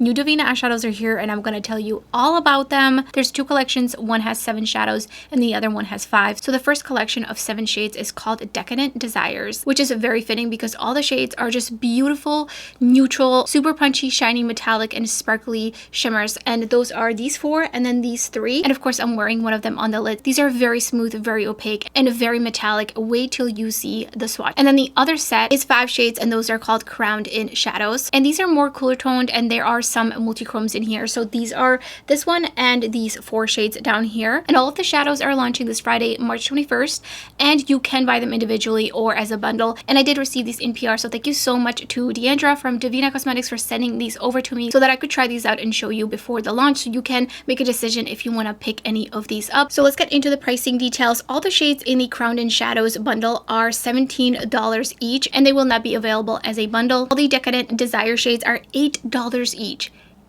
New Devinah eyeshadows are here and I'm going to tell you all about them. There's two collections. One has 7 shadows and the other one has 5. So the first collection of 7 shades is called Decadent Desires, which is very fitting because all the shades are just beautiful, neutral, super punchy, shiny, metallic, and sparkly shimmers. And those are these 4 and then these 3. And of course, I'm wearing one of them on the lid. These are very smooth, very opaque, and very metallic. Wait till you see the swatch. And then the other set is 5 shades and those are called Crowned in Shadows. And these are more cooler toned and there are some multi-chromes in here. So these are this one and these 4 shades down here. And all of the shadows are launching this Friday, March 21st. And you can buy them individually or as a bundle. And I did receive these in PR. So thank you so much to Deandra from Devinah Cosmetics for sending these over to me so that I could try these out and show you before the launch. So you can make a decision if you want to pick any of these up. So let's get into the pricing details. All the shades in the Crowned in Shadows bundle are $17 each and they will not be available as a bundle. All the Decadent Desire shades are $8 each.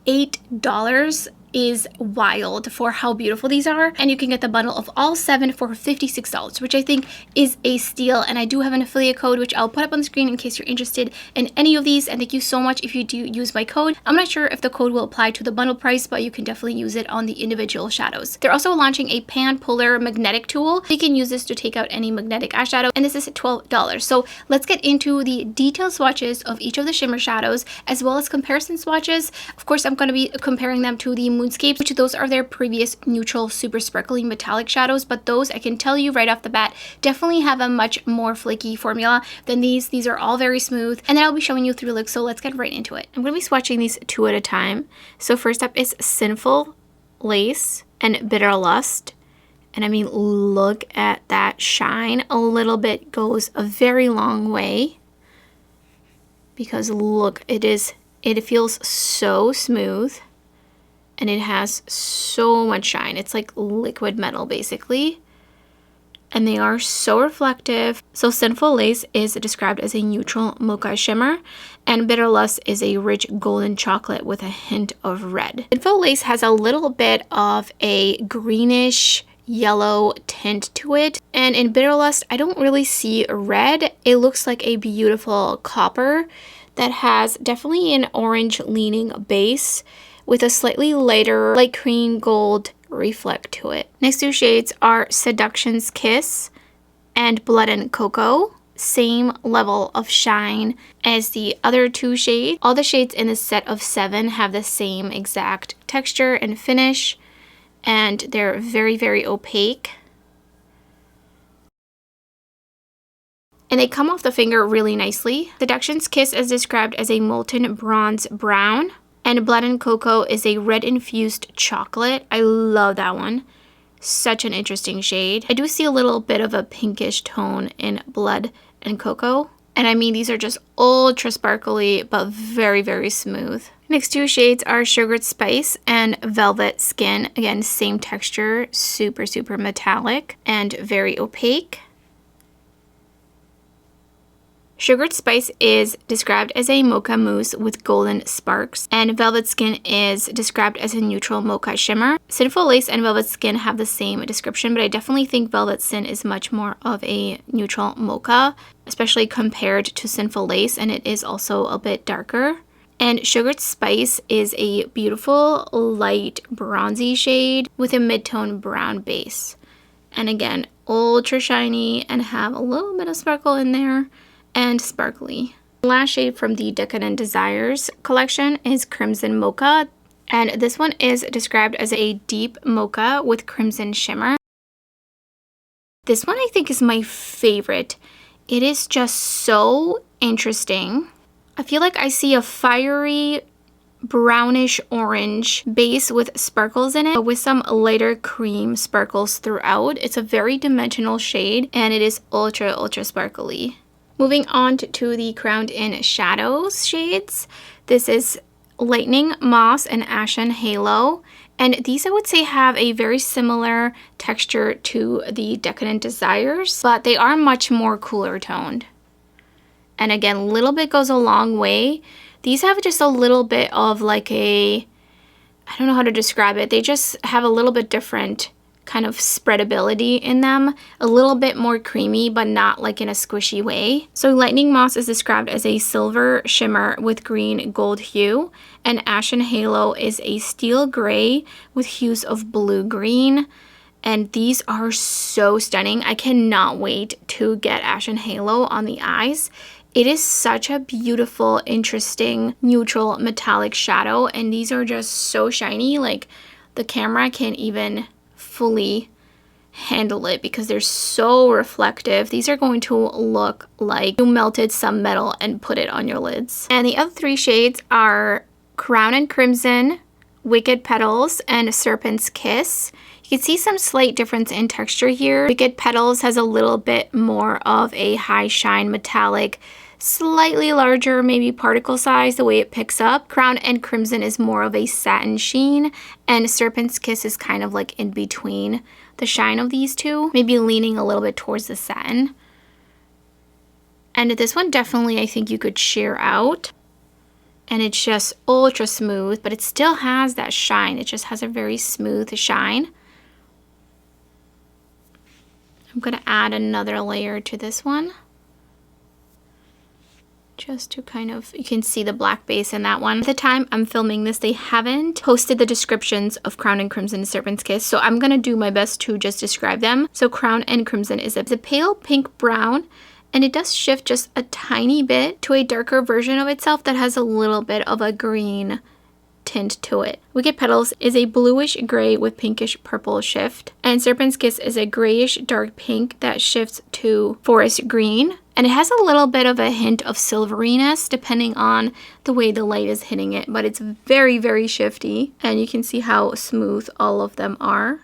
$8 is wild for how beautiful these are, and you can get the bundle of all 7 for $56, which I think is a steal. And I do have an affiliate code which I'll put up on the screen in case you're interested in any of these, and thank you so much if you do use my code. I'm not sure if the code will apply to the bundle price, but you can definitely use it on the individual shadows. They're also launching a pan puller magnetic tool. You can use this to take out any magnetic eyeshadow, and this is $12. So let's get into the detailed swatches of each of the shimmer shadows as well as comparison swatches. Of course, I'm going to be comparing them to the Moonscapes, which those are their previous neutral super sparkly metallic shadows, but those I can tell you right off the bat definitely have a much more flaky formula than these. These are all very smooth, and then I'll be showing you 3 looks, so let's get right into it. I'm going to be swatching these 2 at a time. So first up is Sinful Lace and Bitter Lust. And I mean, look at that shine. A little bit goes a very long way because look, it feels so smooth. And it has so much shine. It's like liquid metal basically. And they are so reflective. So Sinful Lace is described as a neutral mocha shimmer. And Bitter Lust is a rich golden chocolate with a hint of red. Sinful Lace has a little bit of a greenish yellow tint to it. And in Bitter Lust, I don't really see red. It looks like a beautiful copper that has definitely an orange leaning base with a slightly lighter light cream gold reflect to it. Next 2 shades are Seduction's Kiss and Blood and Cocoa. Same level of shine as the other 2 shades. All the shades in the set of 7 have the same exact texture and finish, and they're very, very opaque. And they come off the finger really nicely. Seduction's Kiss is described as a molten bronze brown. And Blood and Cocoa is a red infused chocolate. I love that one. Such an interesting shade. I do see a little bit of a pinkish tone in Blood and Cocoa. And I mean, these are just ultra sparkly, but very, very smooth. Next 2 shades are Sugared Spice and Velvet Skin. Again, same texture, super, super metallic and very opaque. Sugared Spice is described as a mocha mousse with golden sparks, and Velvet Skin is described as a neutral mocha shimmer. Sinful Lace and Velvet Skin have the same description, but I definitely think Velvet Sin is much more of a neutral mocha, especially compared to Sinful Lace, and it is also a bit darker. And Sugared Spice is a beautiful light bronzy shade with a mid-tone brown base. And again, ultra shiny and have a little bit of sparkle in there. And sparkly. The last shade from the Decadent Desires collection is Crimson Mocha, and this one is described as a deep mocha with crimson shimmer. This one I think is my favorite. It is just so interesting. I feel like I see a fiery brownish orange base with sparkles in it, but with some lighter cream sparkles throughout. It's a very dimensional shade and it is ultra sparkly. Moving on to the Crowned in Shadows shades. This is Lightning, Moss, and Ashen Halo. And these I would say have a very similar texture to the Decadent Desires, but they are much more cooler toned. And again, little bit goes a long way. These have just a little bit of like a, I don't know how to describe it. They just have a little bit different kind of spreadability in them. A little bit more creamy, but not like in a squishy way. So Lightning Moss is described as a silver shimmer with green gold hue, and Ashen Halo is a steel gray with hues of blue-green. And these are so stunning. I cannot wait to get Ashen Halo on the eyes. It is such a beautiful, interesting, neutral metallic shadow, and these are just so shiny. Like, the camera can't even fully handle it because they're so reflective. These are going to look like you melted some metal and put it on your lids. And the other three shades are Crown and Crimson, Wicked Petals, and Serpent's Kiss. You can see some slight difference in texture here. Wicked Petals has a little bit more of a high shine metallic, slightly larger, maybe particle size, the way it picks up. Crown and Crimson is more of a satin sheen, and Serpent's Kiss is kind of like in between the shine of these two, maybe leaning a little bit towards the satin. And this one definitely, I think you could sheer out, and it's just ultra smooth, but it still has that shine. It just has a very smooth shine. I'm gonna add another layer to this one, just to kind of, you can see the black base in that one. At the time I'm filming this, they haven't posted the descriptions of Crown and Crimson and Serpent's Kiss, so I'm gonna do my best to just describe them. So Crown and Crimson is a pale pink brown, and it does shift just a tiny bit to a darker version of itself that has a little bit of a green tint to it. Wicked Petals is a bluish gray with pinkish purple shift, and Serpent's Kiss is a grayish dark pink that shifts to forest green, and it has a little bit of a hint of silveriness depending on the way the light is hitting it, but it's very, very shifty, and you can see how smooth all of them are.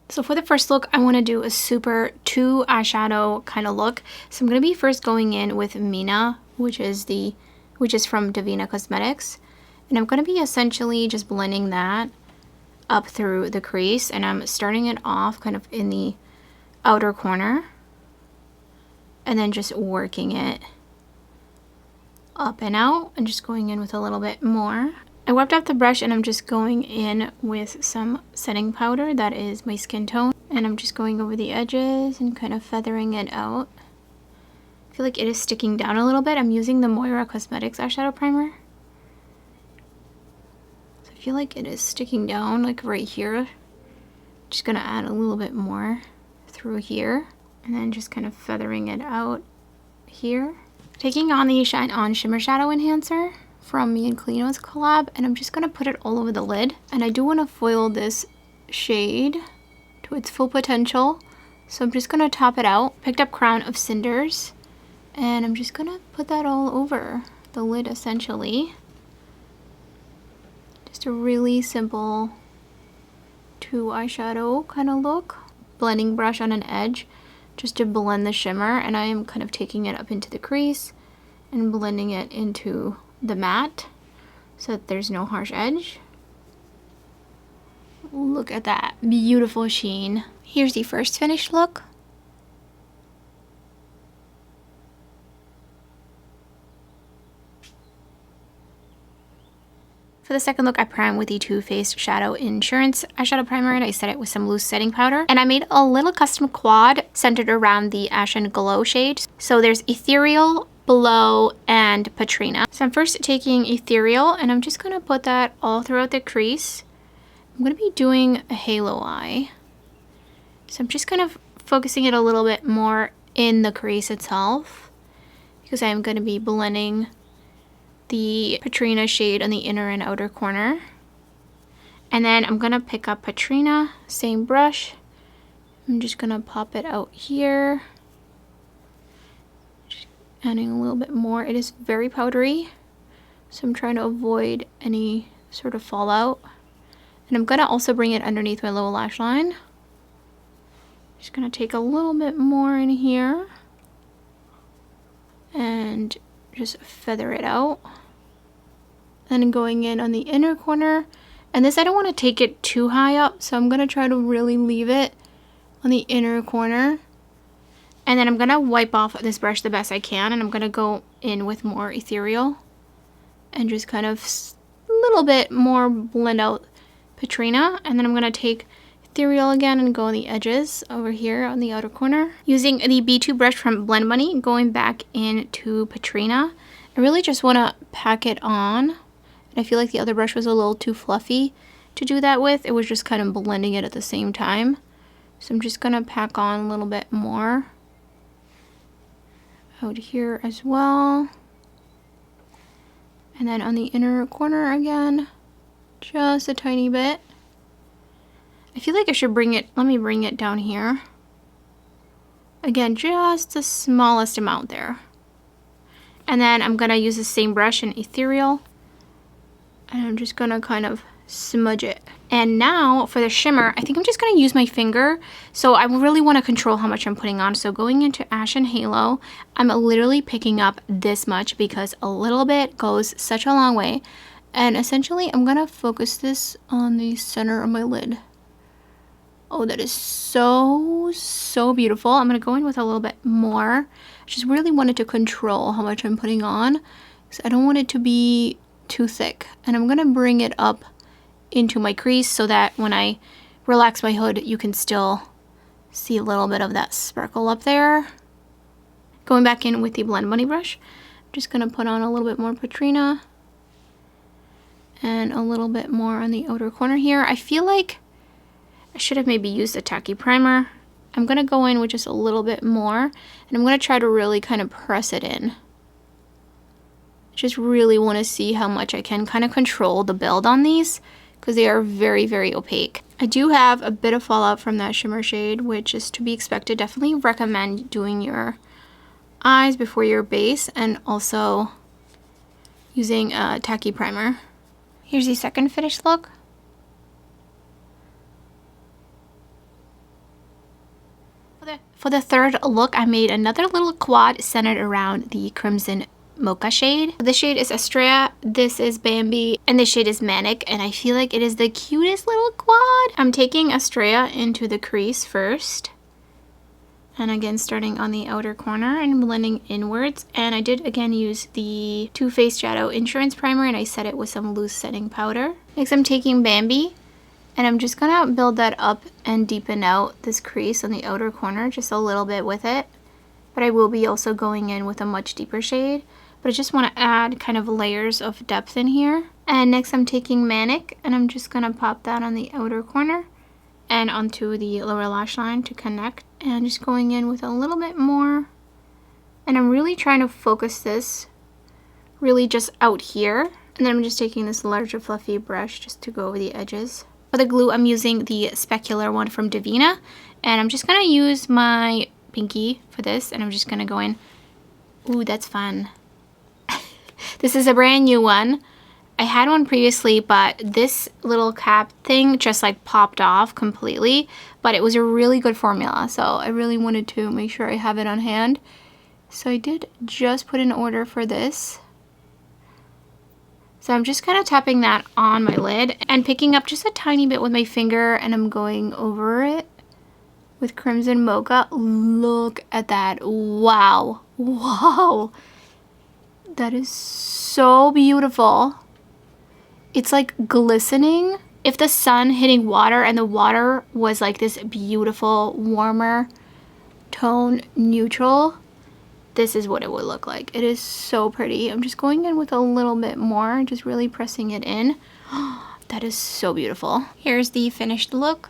So for the first look, I want to do a super 2 eyeshadow kind of look. So I'm going to be first going in with Mina, which is from Devinah Cosmetics. And I'm going to be essentially just blending that up through the crease. And I'm starting it off kind of in the outer corner, and then just working it up and out, and just going in with a little bit more. I wiped off the brush, and I'm just going in with some setting powder that is my skin tone, and I'm just going over the edges and kind of feathering it out. I feel like it is sticking down a little bit. I'm using the Moira Cosmetics eyeshadow primer, so I feel like it is sticking down like right here. Just gonna add a little bit more through here, and then just kind of feathering it out here. Taking on the Shine On Shimmer Shadow Enhancer from me and Clionadh's collab, and I'm just gonna put it all over the lid. And I do want to foil this shade to its full potential, so I'm just gonna top it out. Picked up Crown of Cinders, and I'm just gonna put that all over the lid essentially. Just a really simple 2 eyeshadow kind of look. Blending brush on an edge just to blend the shimmer, and I am kind of taking it up into the crease and blending it into the matte. so that there's no harsh edge. Look at that beautiful sheen. Here's the first finished look. For the second look, I primed with the Too Faced Shadow Insurance eyeshadow primer, and I set it with some loose setting powder. And I made a little custom quad centered around the Ashen Glow shade. So there's Ethereal, Below, and Patrina. So I'm first taking Ethereal, and I'm just gonna put that all throughout the crease. I'm gonna be doing a halo eye. So I'm just kind of focusing it a little bit more in the crease itself, because I'm gonna be blending the Patrina shade on the inner and outer corner. And then I'm gonna pick up Patrina, same brush. I'm just gonna pop it out here. Just adding a little bit more. It is very powdery, so I'm trying to avoid any sort of fallout. And I'm gonna also bring it underneath my lower lash line. Just gonna take a little bit more in here and just feather it out. Then going in on the inner corner. And this, I don't want to take it too high up, so I'm gonna try to really leave it on the inner corner. And then I'm gonna wipe off this brush the best I can, and I'm gonna go in with more Ethereal and just kind of a little bit more blend out Patrina. And then I'm gonna take Ethereal again and go on the edges over here on the outer corner. Using the B2 brush from Blend Bunny, going back into Patrina. I really just want to pack it on. And I feel like the other brush was a little too fluffy to do that with. It was just kind of blending it at the same time. So I'm just going to pack on a little bit more out here as well. And then on the inner corner again, just a tiny bit. I feel like I should bring it, let me bring it down here. Again, just the smallest amount there. And then I'm gonna use the same brush in Ethereal. And I'm just gonna kind of smudge it. And now for the shimmer, I think I'm just gonna use my finger. So I really wanna control how much I'm putting on. So going into Ashen Halo, I'm literally picking up this much because a little bit goes such a long way. And essentially, I'm gonna focus this on the center of my lid. Oh, that is so, so beautiful. I'm going to go in with a little bit more. I just really wanted to control how much I'm putting on, because I don't want it to be too thick. And I'm going to bring it up into my crease so that when I relax my hood, you can still see a little bit of that sparkle up there. Going back in with the Blend Bunny brush, I'm just going to put on a little bit more Patrina and a little bit more on the outer corner here. I feel like I should have maybe used a tacky primer. I'm going to go in with just a little bit more, and I'm going to try to really kind of press it in. Just really want to see how much I can kind of control the build on these, because they are very, very opaque. I do have a bit of fallout from that shimmer shade, which is to be expected. Definitely recommend doing your eyes before your base, and also using a tacky primer. Here's the second finished look. For the third look, I made another little quad centered around the Crimson Mocha shade. This shade is Estrella, this is Bambi, and this shade is Manic, and I feel like it is the cutest little quad. I'm taking Estrella into the crease first. And again, starting on the outer corner and blending inwards. And I did again use the Too Faced Shadow Insurance Primer, and I set it with some loose setting powder. Next, I'm taking Bambi. And I'm just gonna build that up and deepen out this crease on the outer corner just a little bit with it. But I will be also going in with a much deeper shade. But I just wanna add kind of layers of depth in here. And next I'm taking Manic, and I'm just gonna pop that on the outer corner and onto the lower lash line to connect. And just going in with a little bit more. And I'm really trying to focus this really just out here. And then I'm just taking this larger fluffy brush just to go over the edges. For the glue, I'm using the specular one from Devinah, and I'm just gonna use my pinky for this, and I'm just gonna go in. Ooh, that's fun. This is a brand new one. I had one previously, but this little cap thing just like popped off completely, but it was a really good formula, so I really wanted to make sure I have it on hand. So I did just put an order for this. So I'm just kind of tapping that on my lid and picking up just a tiny bit with my finger, and I'm going over it with Crimson Mocha. Look at that. Wow. Wow. That is so beautiful. It's like glistening. If the sun hitting water and the water was like this beautiful, warmer tone neutral, this is what it would look like. It is so pretty. I'm just going in with a little bit more, just really pressing it in. That is so beautiful. Here's the finished look.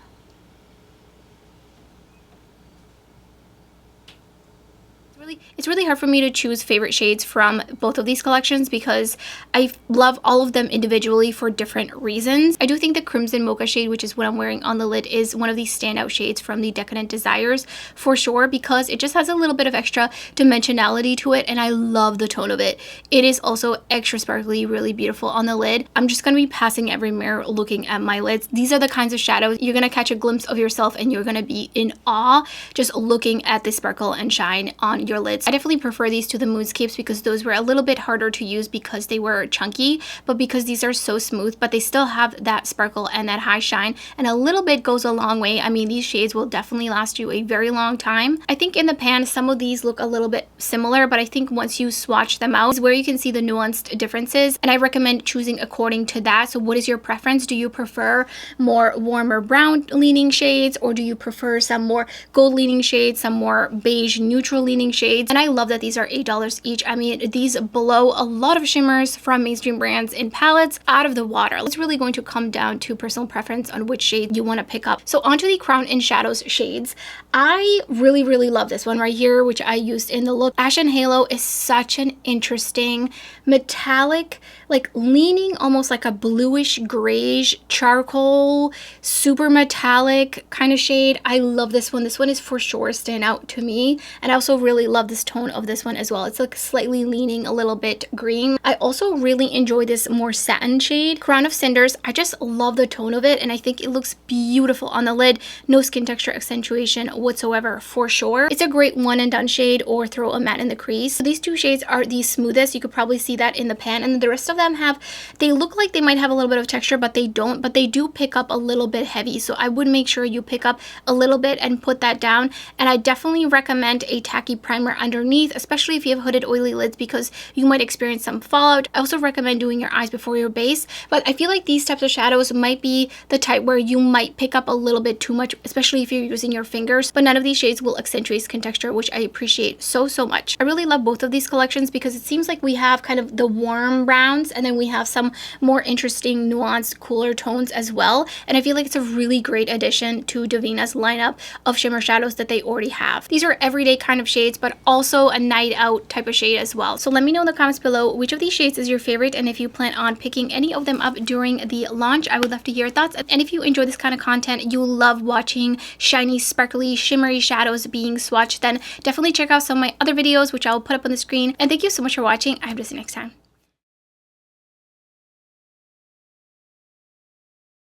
It's really hard for me to choose favorite shades from both of these collections because I love all of them individually for different reasons. I do think the Crimson Mocha shade, which is what I'm wearing on the lid, is one of the standout shades from the Decadent Desires for sure, because it just has a little bit of extra dimensionality to it, and I love the tone of it. It is also extra sparkly, really beautiful on the lid. I'm just going to be passing every mirror looking at my lids. These are the kinds of shadows you're going to catch a glimpse of yourself and you're going to be in awe just looking at the sparkle and shine on your lids. I definitely prefer these to the Moonscapes because those were a little bit harder to use because they were chunky, but because these are so smooth, but they still have that sparkle and that high shine, and a little bit goes a long way. I mean, these shades will definitely last you a very long time. I think in the pan, some of these look a little bit similar, but I think once you swatch them out is where you can see the nuanced differences, and I recommend choosing according to that. So what is your preference? Do you prefer more warmer brown leaning shades, or do you prefer some more gold leaning shades, some more beige neutral leaning shades? And I love that these are $8 each. I mean, these blow a lot of shimmers from mainstream brands in palettes out of the water. It's really going to come down to personal preference on which shade you want to pick up. So onto the Crown in Shadows shades. I really love this one right here, which I used in the look. Ashen Halo is such an interesting metallic, like leaning almost like a bluish grayish charcoal, super metallic kind of shade. I love this one. This one is for sure stand out to me, and I also really love this tone of this one as well. It's like slightly leaning a little bit green. I also really enjoy this more satin shade, Crown of Cinders. I just love the tone of it, and I think it looks beautiful on the lid. No skin texture accentuation whatsoever for sure. It's a great one and done shade, or throw a matte in the crease. So these two shades are the smoothest. You could probably see that in the pan, and the rest of them they look like they might have a little bit of texture, but they don't, but they do pick up a little bit heavy. So I would make sure you pick up a little bit and put that down. And I definitely recommend a tacky primer underneath, especially if you have hooded oily lids, because you might experience some fallout. I also recommend doing your eyes before your base, but I feel like these types of shadows might be the type where you might pick up a little bit too much, especially if you're using your fingers, but none of these shades will accentuate skin texture, which I appreciate so much. I really love both of these collections because it seems like we have kind of the warm browns, and then we have some more interesting nuanced cooler tones as well, and I feel like it's a really great addition to Devinah's lineup of shimmer shadows that they already have. These are everyday kind of shades, but also a night out type of shade as well. So let me know in the comments below which of these shades is your favorite, and if you plan on picking any of them up during the launch, I would love to hear your thoughts. And if you enjoy this kind of content, you love watching shiny, sparkly, shimmery shadows being swatched, then definitely check out some of my other videos, which I'll put up on the screen. And thank you so much for watching. I hope to see you next time.